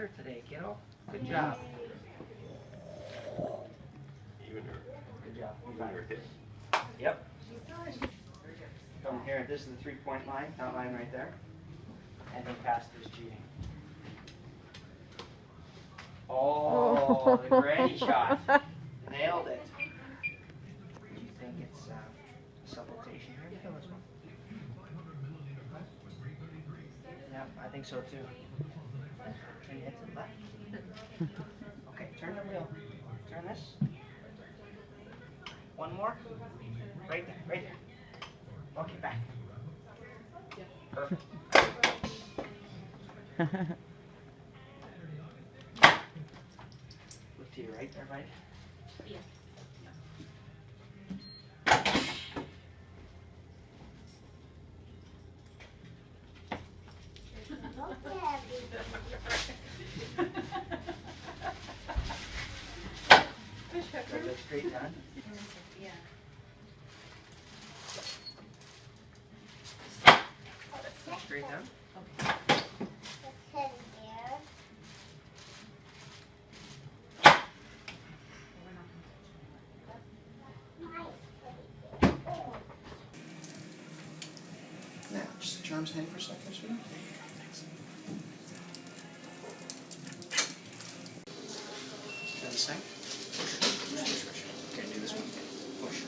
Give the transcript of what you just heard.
clear today, kiddo. Good job. Even her. Good job. Even her hip. Yep. From here, this is the 3-point line, that line right there. And he passed his cheating. Oh, the granny shot. Nailed it. Do you think it's subluxation here? Feel this one. Yeah, I think so too. Can you hit to the left? Okay, turn the wheel. Turn this. One more. Right there, right there. Okay, back. Perfect. Look to your right there, right? Yeah. Good, look straight down. Yeah. Look straight down. Now, just put your arms hang for a second, sweetie. Thanks. Try the side. Push. Push. Okay, do this one. Push.